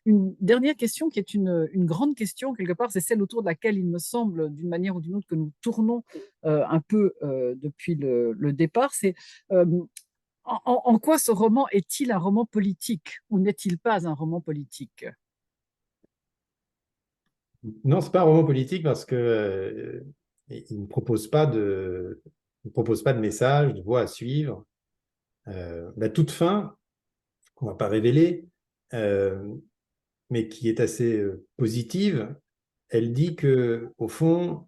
une dernière question qui est une grande question, quelque part, c'est celle autour de laquelle il me semble, d'une manière ou d'une autre, que nous tournons un peu depuis le départ. C'est en quoi ce roman est-il un roman politique ou n'est-il pas un roman politique? Non, c'est pas un roman politique parce que il ne propose pas ne propose pas de message, de voie à suivre. La toute fin, qu'on ne va pas révéler, mais qui est assez positive, elle dit qu'au fond,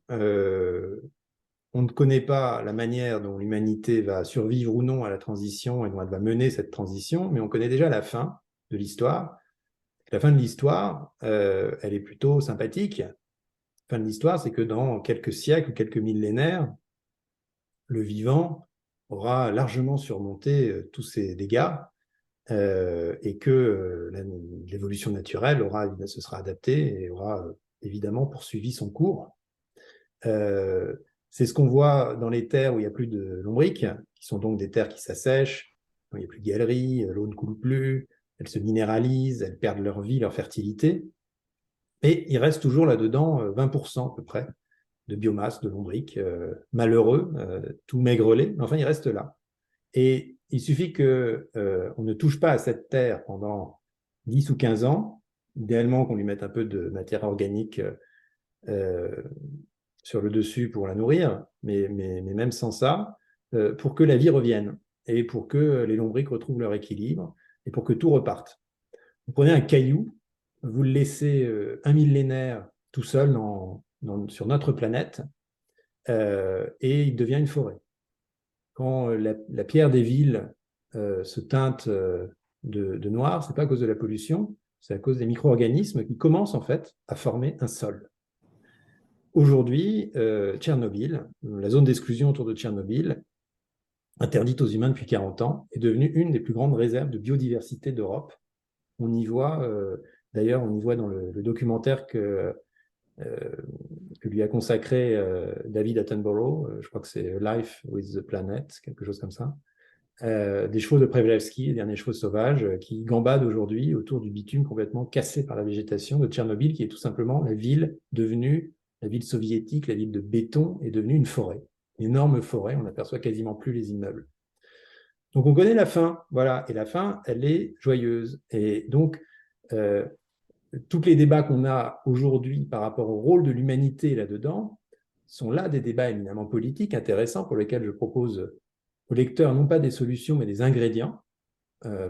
on ne connaît pas la manière dont l'humanité va survivre ou non à la transition et dont elle va mener cette transition, mais on connaît déjà la fin de l'histoire. La fin de l'histoire, elle est plutôt sympathique. La fin de l'histoire, c'est que dans quelques siècles ou quelques millénaires, le vivant aura largement surmonté tous ces dégâts et que l'évolution naturelle se sera adaptée et aura évidemment poursuivi son cours. C'est ce qu'on voit dans les terres où il n'y a plus de lombriques, qui sont donc des terres qui s'assèchent, où il n'y a plus de galeries, l'eau ne coule plus, elles se minéralisent, elles perdent leur vie, leur fertilité. Et il reste toujours là-dedans 20% à peu près de biomasse, de lombriques, malheureux, tout maigrelet, mais enfin il reste là. Et il suffit qu'on ne touche pas à cette terre pendant 10 ou 15 ans, idéalement qu'on lui mette un peu de matière organique sur le dessus pour la nourrir, mais même sans ça, pour que la vie revienne et pour que les lombriques retrouvent leur équilibre et pour que tout reparte. Vous prenez un caillou, vous le laissez un millénaire tout seul sur notre planète et il devient une forêt. Quand la pierre des villes se teinte de noir, ce n'est pas à cause de la pollution, c'est à cause des micro-organismes qui commencent en fait à former un sol. Aujourd'hui, Tchernobyl, la zone d'exclusion autour de Tchernobyl, interdite aux humains depuis 40 ans, est devenue une des plus grandes réserves de biodiversité d'Europe. On y voit, d'ailleurs, on y voit dans le documentaire que lui a consacré David Attenborough, je crois que c'est Life with the Planet, quelque chose comme ça, des chevaux de Przewalski, les derniers chevaux sauvages, qui gambadent aujourd'hui autour du bitume complètement cassé par la végétation de Tchernobyl, qui est tout simplement la ville devenue, la ville soviétique, la ville de béton, est devenue une forêt, une énorme forêt, on n'aperçoit quasiment plus les immeubles. Donc on connaît la fin, voilà, et la fin, elle est joyeuse. Et donc, tous les débats qu'on a aujourd'hui par rapport au rôle de l'humanité là-dedans sont là des débats éminemment politiques intéressants pour lesquels je propose au lecteur non pas des solutions mais des ingrédients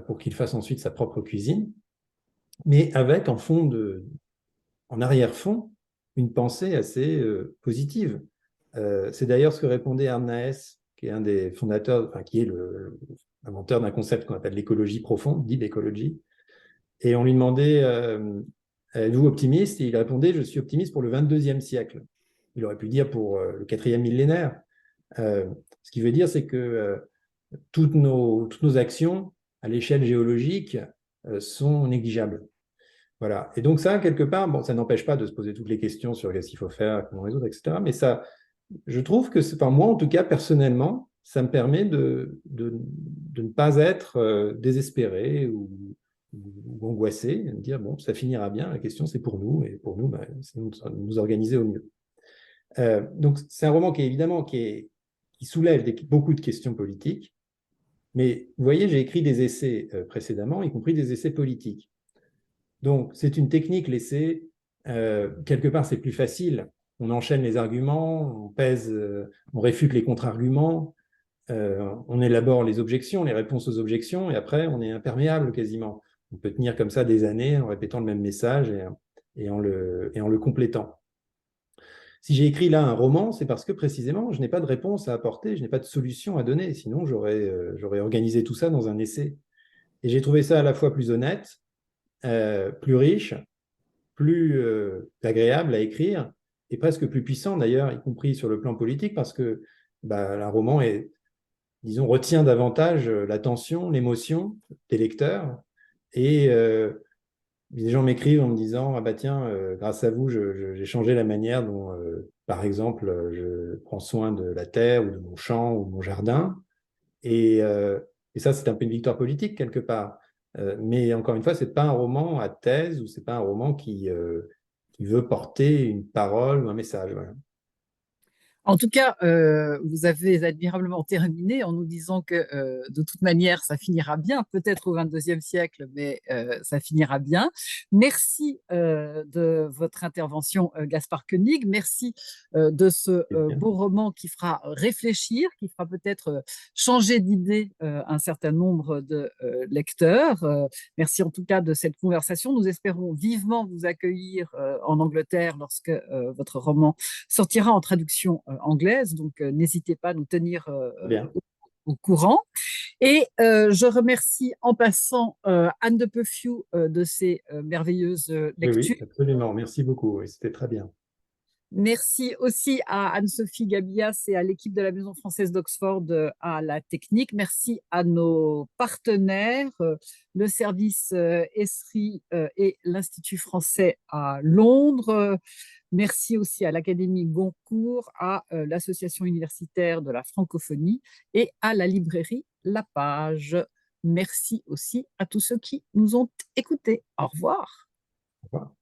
pour qu'il fasse ensuite sa propre cuisine, mais avec en arrière-fond une pensée assez positive. C'est d'ailleurs ce que répondait Arnaes, qui est un des fondateurs, enfin, qui est l'inventeur d'un concept qu'on appelle l'écologie profonde, deep ecology. Et on lui demandait êtes-vous optimiste? Et il répondait je suis optimiste pour le 22e siècle. Il aurait pu dire pour le 4e millénaire. Ce qui veut dire, c'est que toutes nos actions à l'échelle géologique sont négligeables. Voilà. Et donc ça, quelque part, bon, ça n'empêche pas de se poser toutes les questions sur ce qu'il faut faire, comment résoudre, etc. Mais ça, je trouve que, enfin, moi, en tout cas, personnellement, ça me permet de ne pas être désespéré ou angoissé, de me dire, bon, ça finira bien, la question, c'est pour nous, et pour nous, bah, c'est nous organiser au mieux. Donc, c'est un roman qui soulève beaucoup de questions politiques, mais vous voyez, j'ai écrit des essais précédemment, y compris des essais politiques. Donc, c'est une technique, l'essai, quelque part, c'est plus facile. On enchaîne les arguments, on pèse, on réfute les contre-arguments, on élabore les objections, les réponses aux objections, et après, on est imperméable quasiment. On peut tenir comme ça des années en répétant le même message et en le complétant. Si j'ai écrit là un roman, c'est parce que précisément, je n'ai pas de réponse à apporter, je n'ai pas de solution à donner, sinon j'aurais organisé tout ça dans un essai. Et j'ai trouvé ça à la fois plus honnête, plus riche, plus agréable à écrire, et presque plus puissant d'ailleurs, y compris sur le plan politique, parce que un roman retient davantage l'attention, l'émotion des lecteurs, et les gens m'écrivent en me disant « Ah bah tiens, grâce à vous, j'ai changé la manière dont, par exemple, je prends soin de la terre ou de mon champ ou de mon jardin. » Et ça, c'est un peu une victoire politique quelque part. Mais encore une fois, ce n'est pas un roman à thèse ou ce n'est pas un roman qui veut porter une parole ou un message. Voilà. En tout cas, vous avez admirablement terminé en nous disant que de toute manière, ça finira bien, peut-être au 22e siècle, mais ça finira bien. Merci de votre intervention, Gaspard Koenig. Merci de ce Eh bien, beau roman qui fera réfléchir, qui fera peut-être changer d'idée un certain nombre de lecteurs. Merci en tout cas de cette conversation. Nous espérons vivement vous accueillir en Angleterre lorsque votre roman sortira en traduction anglaise, donc n'hésitez pas à nous tenir très bien. au courant. Et je remercie en passant Anne de Peuffiou de ses merveilleuses Oui, lectures. oui, absolument. Merci beaucoup. Oui, c'était très bien. Merci aussi à Anne-Sophie Gabias et à l'équipe de la Maison française d'Oxford à la technique. Merci à nos partenaires, le service ESRI et l'Institut français à Londres. Merci aussi à l'Académie Goncourt, à l'Association universitaire de la francophonie et à la librairie La Page. Merci aussi à tous ceux qui nous ont écoutés. Au revoir. Au revoir.